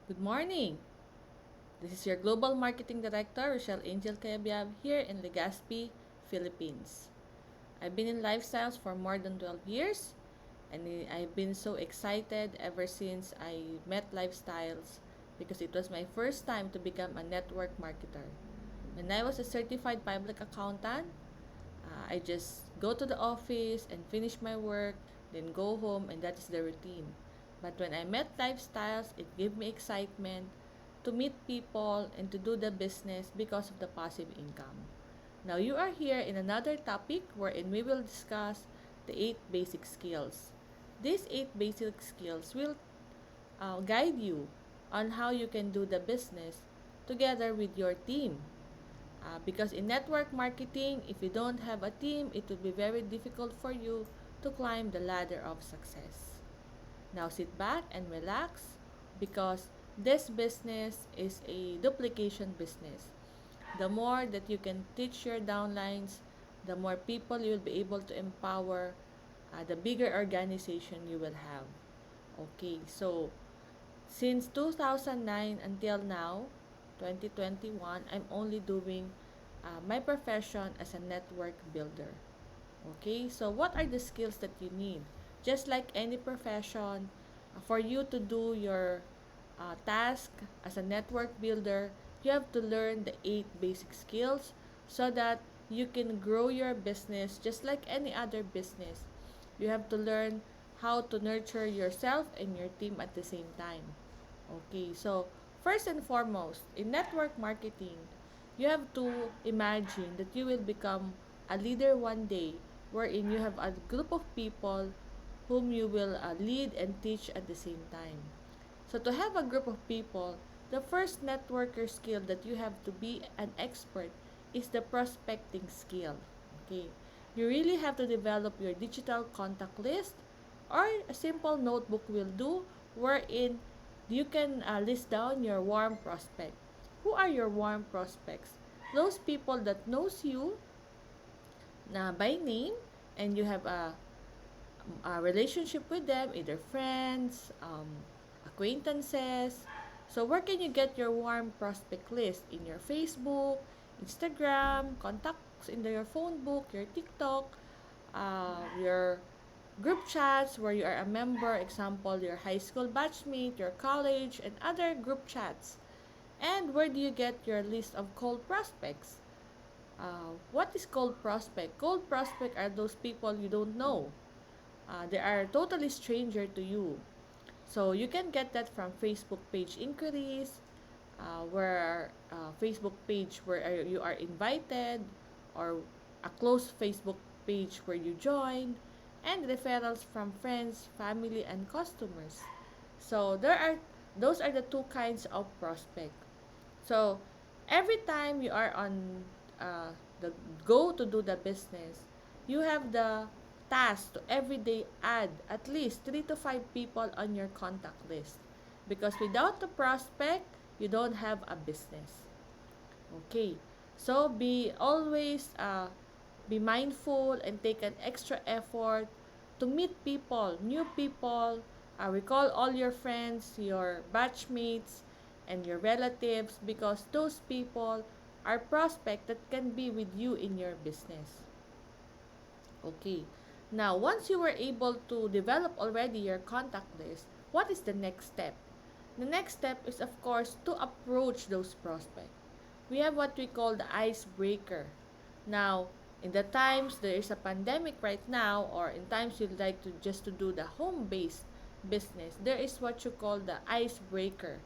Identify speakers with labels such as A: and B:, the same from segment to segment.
A: Good morning. This is your Global Marketing Director, Rochelle Angel Cayabyab, here in Legazpi, Philippines. I've been in lifestyles for more than 12 years, and I've been so excited ever since I met lifestyles because it was my first time to become a network marketer. When I was a certified public accountant, I just go to the office and finish my work, then go home, and that is the routine. But when I met lifestyles, it gave me excitement to meet people and to do the business because of the passive income. Now you are here in another topic wherein we will discuss the 8 basic skills. These 8 basic skills will guide you on how you can do the business together with your team. Because in network marketing, if you don't have a team, it will be very difficult for you to climb the ladder of success. Now sit back and relax because this business is a duplication business. The more that you can teach your downlines, the more people you'll be able to empower, the bigger organization you will have. Okay, so since 2009 until now, 2021, I'm only doing my profession as a network builder. Okay, so what are the skills that you need? Just like any profession, for you to do your task as a network builder, you have to learn the 8 basic skills so that you can grow your business just like any other business. You have to learn how to nurture yourself and your team at the same time. Okay, so first and foremost, in network marketing, you have to imagine that you will become a leader one day wherein you have a group of people whom you will lead and teach at the same time. So to have a group of people, the first networker skill that you have to be an expert is the prospecting skill. Okay. You really have to develop your digital contact list or a simple notebook will do wherein you can list down your warm prospect. Who are your warm prospects? Those people that knows you na by name and you have a relationship with them, either friends, acquaintances. So where can you get your warm prospect list? In your Facebook, Instagram, contacts in your phone book, your TikTok, your group chats where you are a member, example, your high school batchmate, your college, and other group chats. And where do you get your list of cold prospects? What is cold prospect? Cold prospect are those people you don't know. They are totally stranger to you. So you can get that from Facebook page inquiries, where Facebook page where you are invited, or a closed Facebook page where you join, and referrals from friends, family, and customers. So those are the two kinds of prospect. So every time you are on the go to do the business, you have the task to every day add at least 3 to 5 people on your contact list. Because without the prospect, you don't have a business. Okay. So be mindful and take an extra effort to meet people, new people. Recall all your friends, your batchmates, and your relatives because those people are prospect that can be with you in your business. Okay. Now, once you were able to develop already your contact list, what is the next step? The next step is, of course, to approach those prospects. We have what we call the icebreaker. Now, in the times there is a pandemic right now, or in times you'd like to just to do the home-based business, there is what you call the icebreaker.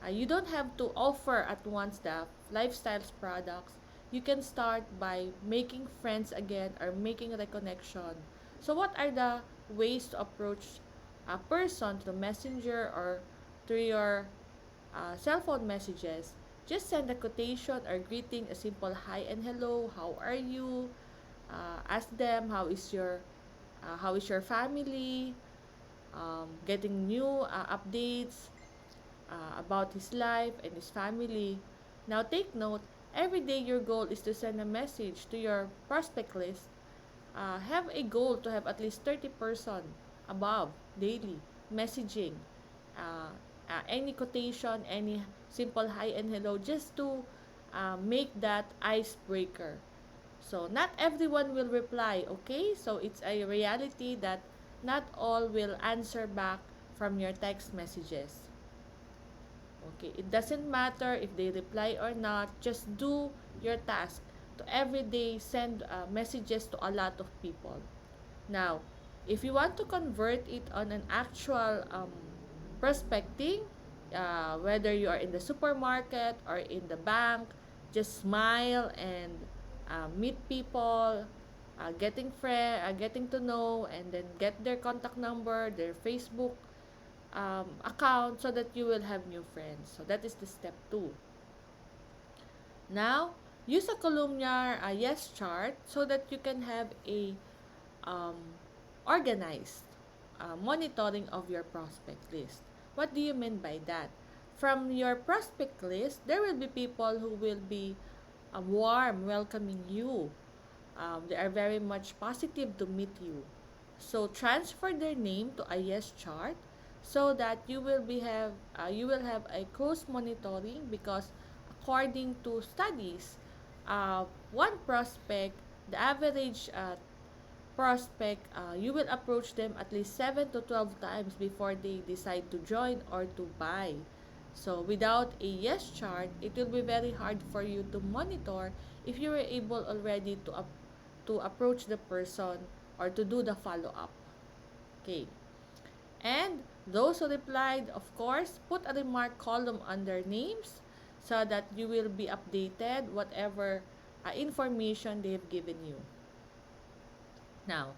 A: You don't have to offer at once the lifestyles products. You can start by making friends again or making a connection. So what are the ways to approach a person to messenger or through your cell phone messages? Just send a quotation or greeting, a simple hi and hello, how are you? Ask them how is your family, getting new updates about his life and his family. Now take note, every day your goal is to send a message to your prospect list. Have a goal to have at least 30 person above daily messaging. Uh, any quotation, any simple hi and hello, just to make that icebreaker. So not everyone will reply, okay? So it's a reality that not all will answer back from your text messages. Okay, it doesn't matter if they reply or not, just do your task to every day send messages to a lot of people. Now, if you want to convert it on an actual prospecting, whether you are in the supermarket or in the bank, just smile and meet people, getting to know, and then get their contact number, their Facebook account, so that you will have new friends. So that is the step two. Now, use a columnar yes chart so that you can have a um, organized monitoring of your prospect list. What do you mean by that? From your prospect list, there will be people who will be warm welcoming you. They are very much positive to meet you. So transfer their name to a yes chart so that you will have a close monitoring, because according to studies, one prospect, the average prospect, you will approach them at least 7 to 12 times before they decide to join or to buy. So without a yes chart, it will be very hard for you to monitor if you were able already to approach the person or to do the follow up. Okay. And those who replied, of course, put a remark column under names so that you will be updated whatever information they have given you. Now,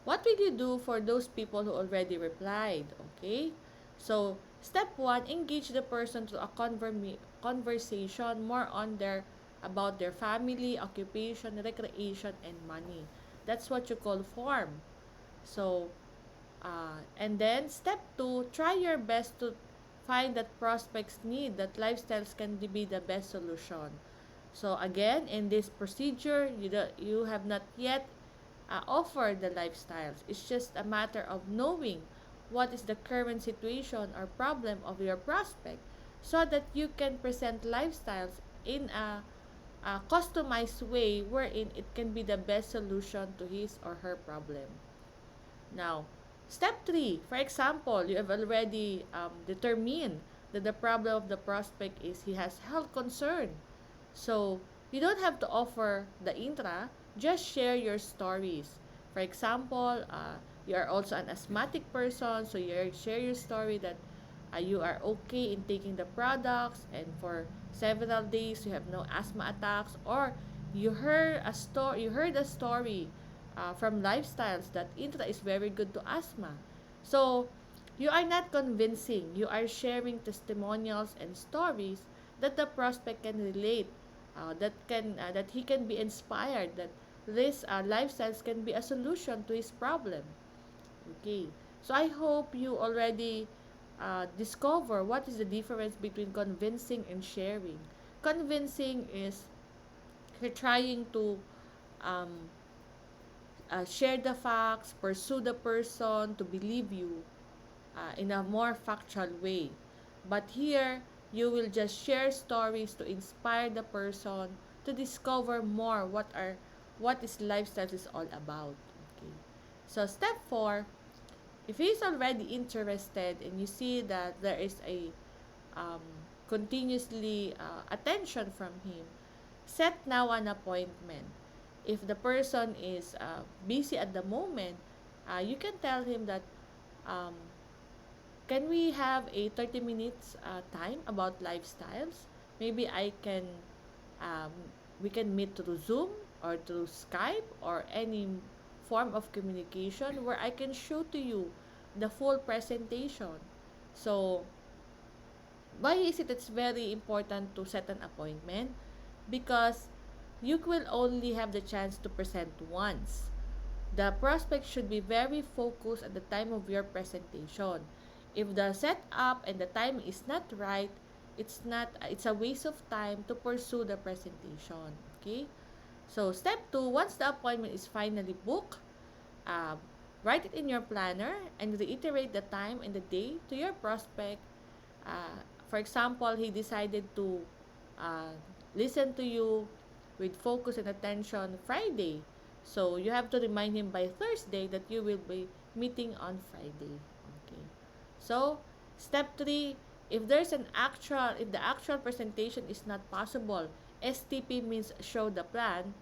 A: what will you do for those people who already replied? Okay? So, step 1, engage the person to a conversation more on their about their family, occupation, recreation, and money. That's what you call form. So, and then step 2, try your best to find that prospects need, that lifestyles can be the best solution. So again, in this procedure, you have not yet offered the lifestyles. It's just a matter of knowing what is the current situation or problem of your prospect so that you can present lifestyles in a customized way wherein it can be the best solution to his or her problem. Now, step 3, for example, you have already determined that the problem of the prospect is he has health concern. So, you don't have to offer the intra, just share your stories. For example, you are also an asthmatic person, so you share your story that you are okay in taking the products and for several days you have no asthma attacks, or you heard a story from lifestyles that intra is very good to asthma. So, you are not convincing, you are sharing testimonials and stories that the prospect can relate, that he can be inspired, that this lifestyles can be a solution to his problem. Okay, so I hope you already discover what is the difference between convincing and sharing. Convincing is you're trying to um, share the facts, pursue the person to believe you in a more factual way. But here, you will just share stories to inspire the person to discover more what is lifestyle is all about. Okay. So step 4, if he's already interested and you see that there is a um, continuously attention from him, set now an appointment. If the person is busy at the moment, you can tell him that um, can we have a 30 minutes time about lifestyles? Maybe um, we can meet through Zoom or through Skype or any form of communication where I can show to you the full presentation. So, why is it it's very important to set an appointment? Because you will only have the chance to present once. The prospect should be very focused at the time of your presentation. If the setup and the time is not right, it's a waste of time to pursue the presentation. Okay? So step 2, once the appointment is finally booked, uh, write it in your planner and reiterate the time and the day to your prospect For example, he decided to uh, listen to you with focus and attention Friday. So you have to remind him by Thursday that you will be meeting on Friday. Okay. So step 3, if the actual presentation is not possible, STP means show the plan.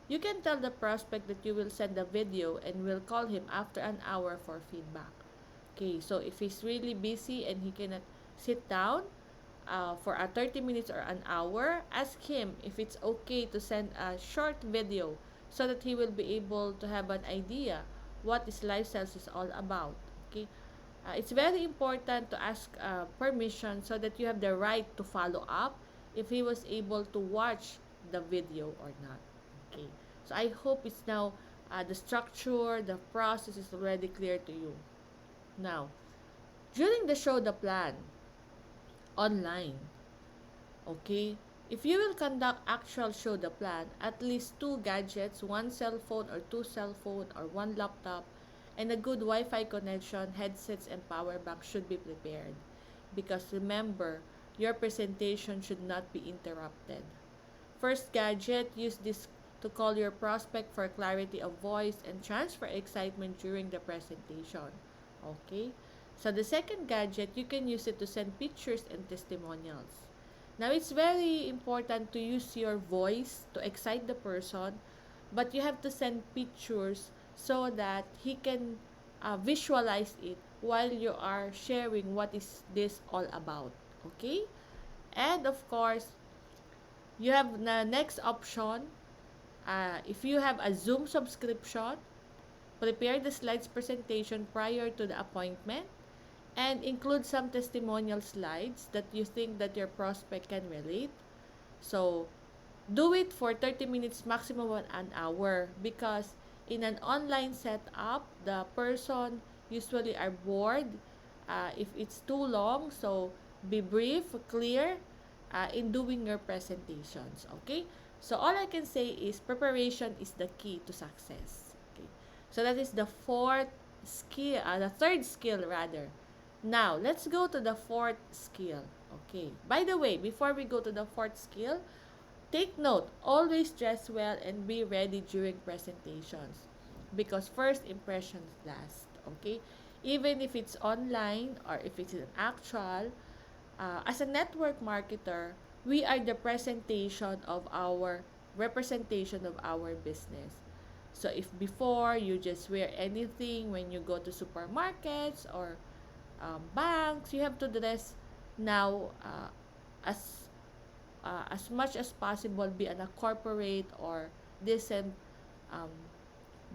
A: You can tell the prospect that you will send a video and will call him after an hour for feedback. Okay, so if he's really busy and he cannot sit down for a 30 minutes or an hour, ask him if it's okay to send a short video so that he will be able to have an idea what this lifestyles is all about. Okay, it's very important to ask permission so that you have the right to follow up if he was able to watch the video or not. Okay, so I hope it's now the structure, the process is already clear to you. Now, during the show the plan online, okay, if you will conduct actual show the plan, at least two gadgets, one cell phone or two cell phone or one laptop, and a good Wi-Fi connection, headsets, and power bank should be prepared. Because remember, your presentation should not be interrupted. First gadget, use this to call your prospect for clarity of voice and transfer excitement during the presentation. Okay? So the second gadget, you can use it to send pictures and testimonials. Now, it's very important to use your voice to excite the person, but you have to send pictures so that he can visualize it while you are sharing what is this all about. Okay? And of course, you have the next option. If you have a Zoom subscription, prepare the slides presentation prior to the appointment and include some testimonial slides that you think that your prospect can relate. So, do it for 30 minutes maximum an hour because in an online setup, the person usually are bored if it's too long. So, be brief, clear in doing your presentations. Okay? So, all I can say is preparation is the key to success. Okay? So, that is the third skill rather. Now, let's go to the fourth skill. Okay. By the way, before we go to the fourth skill, take note, always dress well and be ready during presentations because first impressions last. Okay? Even if it's online or if it's an actual, as a network marketer, we are the representation of our business. So if before you just wear anything when you go to supermarkets or banks, you have to dress now as as much as possible be in a corporate or decent um,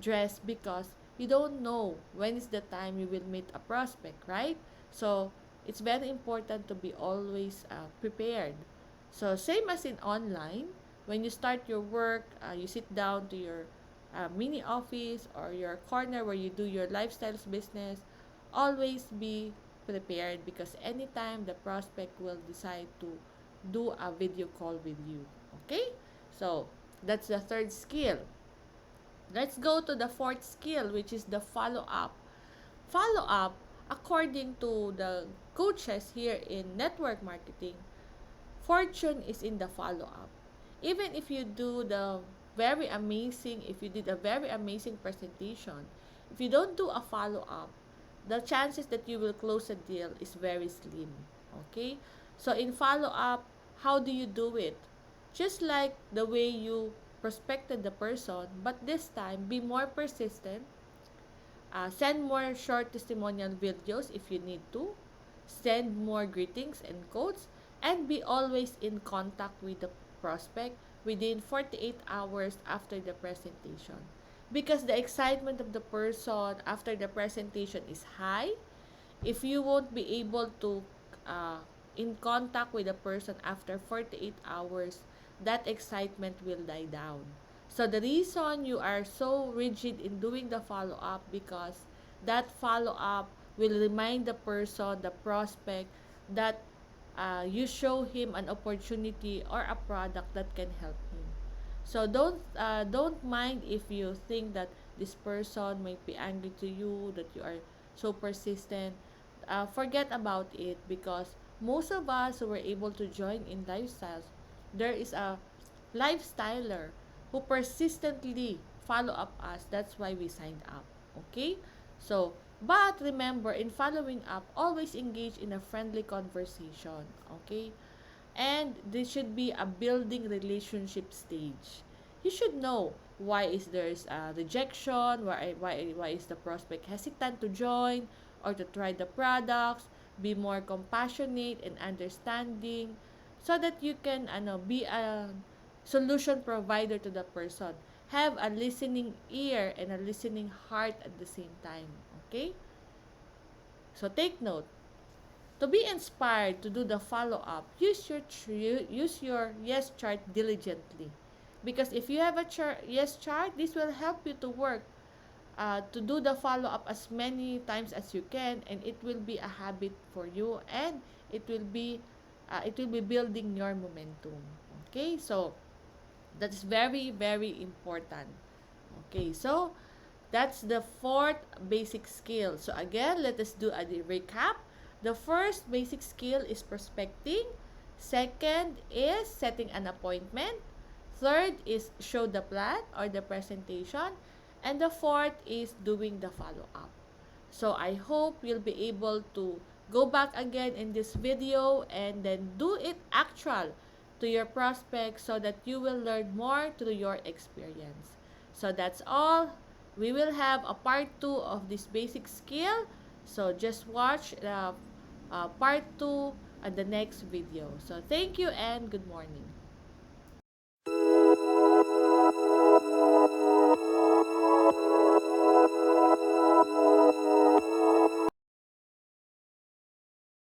A: dress because you don't know when is the time you will meet a prospect, right? So it's very important to be always prepared. So same as in online, when you start your work, you sit down to your mini office or your corner where you do your lifestyles business. Always be prepared because anytime the prospect will decide to do a video call with you. Okay? So that's the third skill. Let's go to the fourth skill, which is the follow up. Follow up, according to the coaches here in network marketing, fortune is in the follow up. Even if you do if you did a very amazing presentation, if you don't do a follow up, the chances that you will close a deal is very slim. Okay? So in follow up, how do you do it? Just like the way you prospected the person, but this time be more persistent. Send more short testimonial videos if you need to. Send more greetings and quotes. And be always in contact with the prospect within 48 hours after the presentation. Because the excitement of the person after the presentation is high, if you won't be able to uh, in contact with the person after 48 hours, that excitement will die down. So the reason you are so rigid in doing the follow up because that follow up will remind the person, the prospect, that you show him an opportunity or a product that can help him. So don't mind if you think that this person might be angry to you, that you are so persistent. forget about it, because most of us who were able to join in lifestyles, there is a lifestyler who persistently follow up us. That's why we signed up. Okay? So, but remember, in following up, always engage in a friendly conversation. Okay? And this should be a building relationship stage. You should know why is there's a rejection, why is the prospect hesitant to join or to try the products. Be more compassionate and understanding, so that you can be a solution provider to the person. Have a listening ear and a listening heart at the same time. Okay? So take note. To be inspired to do the follow up, use your yes chart diligently. Because if you have a yes chart, this will help you to work, to do the follow up as many times as you can, and it will be a habit for you, and it will be building your momentum. Okay, so that's very very important. Okay, so that's the fourth basic skill. So again, let us do a recap. The first basic skill is prospecting. Second is setting an appointment. Third is show the plan or the presentation. And the fourth is doing the follow-up. So I hope you'll be able to go back again in this video and then do it actual to your prospects, so that you will learn more through your experience. So that's all. We will have a part 2 of this basic skill. So just watch part 2 at the next video. So thank you and good morning.